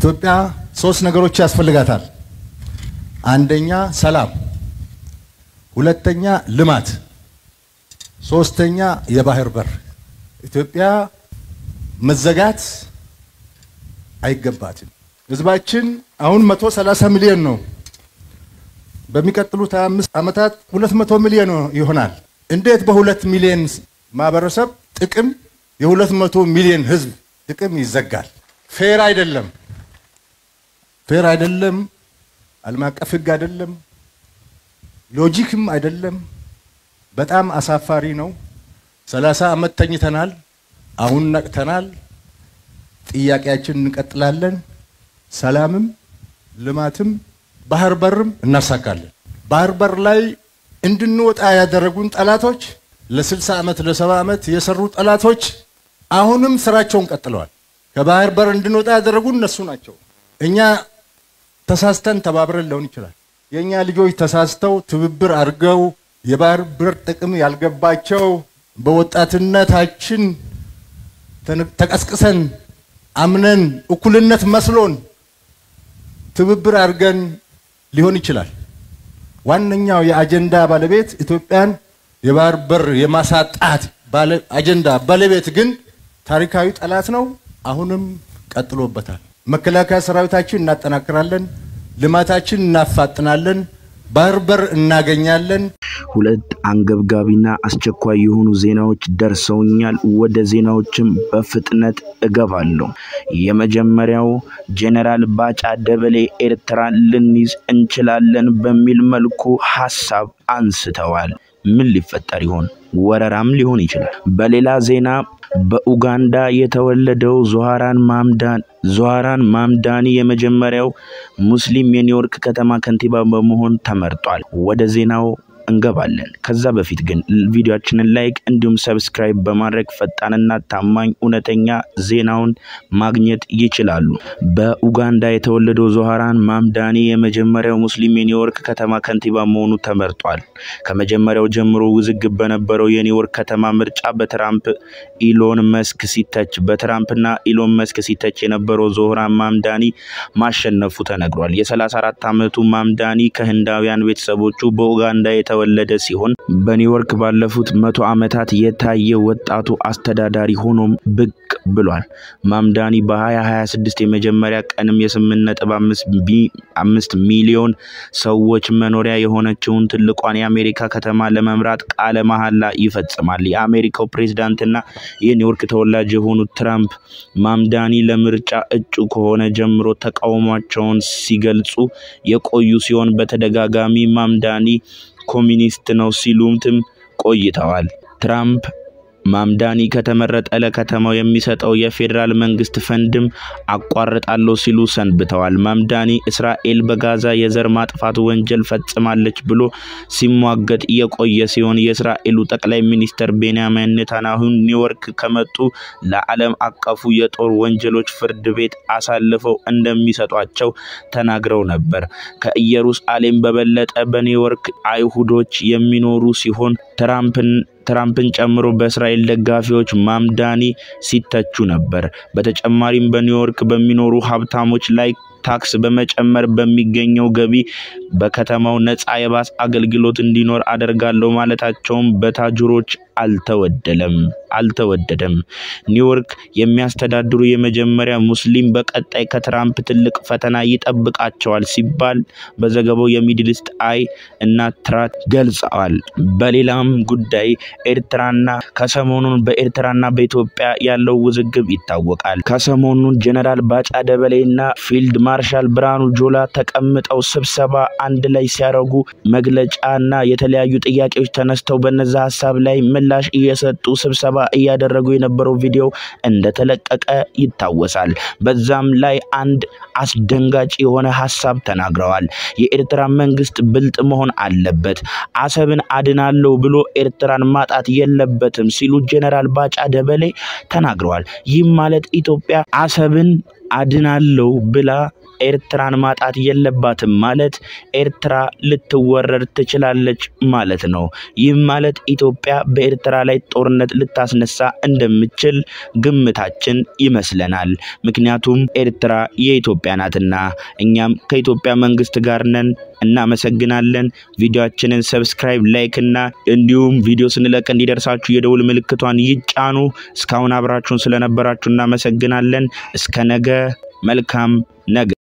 ኢትዮጵያ ሶስት ነገሮች ያስፈልጋታል። አንደኛ ሰላም፣ ሁለተኛ ልማት፣ ሶስተኛ የባህር በር። ኢትዮጵያ መዘጋት አይገባትም። ህዝባችን አሁን 130 ሚሊዮን ነው። በሚቀጥሉት 5 ዓመታት 200 ሚሊዮን ይሆናል። እንዴት በ2 ሚሊዮን ማህበረሰብ ጥቅም የ200 ሚሊዮን ህዝብ ጥቅም ይዘጋል? ፌር አይደለም። ፌር አይደለም። ዓለም አቀፍ ህግ አይደለም። ሎጂክም አይደለም። በጣም አሳፋሪ ነው። 30 ዓመት ተኝተናል። አሁን ነቅተናል። ጥያቄያችንን እንቀጥላለን። ሰላምም ልማትም ባህር በርም እናሳካለን። ባህር በር ላይ እንድንወጣ ያደረጉን ጠላቶች ለ60 ዓመት ለ70 ዓመት የሰሩ ጠላቶች አሁንም ስራቸውን ቀጥለዋል። ከባህር በር እንድንወጣ ያደረጉን እነሱ ናቸው። እኛ ተሳስተን ተባብረን ሊሆን ይችላል። የኛ ልጆች ተሳስተው ትብብር አድርገው የባህር በር ጥቅም ያልገባቸው በወጣትነታችን ተቀስቅሰን አምነን እኩልነት መስሎን ትብብር አድርገን ሊሆን ይችላል። ዋነኛው የአጀንዳ ባለቤት ኢትዮጵያን የባህር በር የማሳጣት አጀንዳ ባለቤት ግን ታሪካዊ ጠላት ነው። አሁንም ቀጥሎበታል። መከላከያ ሰራዊታችን እናጠናክራለን፣ ልማታችን እናፋጥናለን፣ ባህር በር እናገኛለን። ሁለት አንገብጋቢና አስቸኳይ የሆኑ ዜናዎች ደርሰውኛል። ወደ ዜናዎችም በፍጥነት እገባለሁ። የመጀመሪያው ጄኔራል ባጫ ደበሌ ኤርትራን ልንይዝ እንችላለን በሚል መልኩ ሐሳብ አንስተዋል። ምን ሊፈጠር ይሆን? ወረራም ሊሆን ይችላል። በሌላ ዜና በኡጋንዳ የተወለደው ዞሃራን ማምዳኒ የመጀመሪያው ሙስሊም የኒውዮርክ ከተማ ከንቲባ በመሆን ተመርጧል። ወደ ዜናው እንገባለን። ከዛ በፊት ግን ቪዲዮአችንን ላይክ እንዲሁም ሰብስክራይብ በማድረግ ፈጣንና ታማኝ እውነተኛ ዜናውን ማግኘት ይችላሉ። በኡጋንዳ የተወለደው ዞሃራን ማምዳኒ የመጀመሪያው ሙስሊም የኒውዮርክ ከተማ ከንቲባ መሆኑ ተመርጧል። ከመጀመሪያው ጀምሮ ውዝግብ በነበረው የኒውዮርክ ከተማ ምርጫ በትራምፕና ኢሎን መስክ ሲተች የነበረው ዞሃራን ማምዳኒ ማሸነፉ ተነግሯል። የ34 ዓመቱ ማምዳኒ ከህንዳውያን ቤተሰቦቹ በኡጋንዳ ወለደ ሲሆን በኒውዮርክ ባለፉት 100 ዓመታት የታየ ወጣቱ አስተዳዳሪ ሆኖም ብቅ ብሏል። ማምዳኒ በ2026 የመጀመሪያ ቀንም የ8.5 ሚሊዮን ሰዎች መኖሪያ የሆነችውን ትልቋን የአሜሪካ ከተማ ለመምራት ቃለ መሐላ ይፈጽማል። የአሜሪካው ፕሬዝዳንትና የኒውዮርክ ተወላጅ የሆኑት ትራምፕ ማምዳኒ ለምርጫ እጩ ከሆነ ጀምሮ ተቃውሟቸውን ሲገልጹ የቆዩ ሲሆን በተደጋጋሚ ማምዳኒ ኮሚኒስት ነው ሲሉምትም ቆይተዋል። ትራምፕ ማምዳኒ ከተመረጠ ለከተማው የሚሰጠው የፌደራል መንግስት ፈንድም አቋርጣለሁ ሲሉ ሰንብተዋል። ማምዳኒ እስራኤል በጋዛ የዘር ማጥፋት ወንጀል ፈጽማለች ብሎ ሲሟገት የቆየ ሲሆን የእስራኤሉ ጠቅላይ ሚኒስትር ቤንያሚን ኔታንያሁ ኒውዮርክ ከመጡ ለዓለም አቀፉ የጦር ወንጀሎች ፍርድ ቤት አሳልፈው እንደሚሰጧቸው ተናግረው ነበር። ከኢየሩሳሌም በበለጠ በኒውዮርክ አይሁዶች የሚኖሩ ሲሆን ትራምፕን ጨምሮ በእስራኤል ደጋፊዎች ማምዳኒ ሲተቹ ነበር። በተጨማሪም በኒውዮርክ በሚኖሩ ሀብታሞች ላይ ታክስ በመጨመር በሚገኘው ገቢ በከተማው ነፃ የባስ አገልግሎት እንዲኖር አደርጋለሁ ማለታቸውም በታጅሮች አልተወደደም። ኒውዮርክ የሚያስተዳድሩ የመጀመሪያ ሙስሊም በቀጣይ ከትራምፕ ትልቅ ፈተና ይጠብቃቸዋል ሲባል በዘገባው የሚድል ኢስት አይ እና ትራት ገልጸዋል። በሌላም ጉዳይ ከሰሞኑን በኤርትራና በኢትዮጵያ ያለው ውዝግብ ይታወቃል። ከሰሞኑን ጄኔራል ባጫ ደበሌና ፊልድ ማርሻል ብርሃኑ ጆላ ተቀምጠው ስብሰባ አንድ ላይ ሲያረጉ መግለጫና የተለያዩ ጥያቄዎች ተነስተው በነዛ ሐሳብ ላይ ምላሽ እየሰጡ ስብሰባ እያደረጉ የነበረው ቪዲዮ እንደተለቀቀ ይታወሳል። በዛም ላይ አንድ አስደንጋጭ የሆነ ሐሳብ ተናግረዋል። የኤርትራ መንግስት ብልጥ መሆን አለበት፣ አሰብን አድናለሁ ብሎ ኤርትራን ማጣት የለበትም ሲሉ ጄኔራል ባጫ ደበሌ ተናግረዋል። ይህ ማለት ኢትዮጵያ አሰብን አድናለሁ ብላ ኤርትራን ማጣት የለባትም ማለት ኤርትራ ልትወረር ትችላለች ማለት ነው። ይህ ማለት ኢትዮጵያ በኤርትራ ላይ ጦርነት ልታስነሳ እንደምትችል ግምታችን ይመስለናል። ምክንያቱም ኤርትራ የኢትዮጵያ ናትና እኛም ከኢትዮጵያ መንግስት ጋር ነን። እናመሰግናለን። ቪዲዮአችንን ሰብስክራይብ፣ ላይክ እና እንዲሁም ቪዲዮ ስንለቅ እንዲደርሳችሁ የደውል ምልክቷን ይጫኑ። እስካሁን አብራችሁን ስለነበራችሁ እናመሰግናለን። እስከ ነገ መልካም ነገ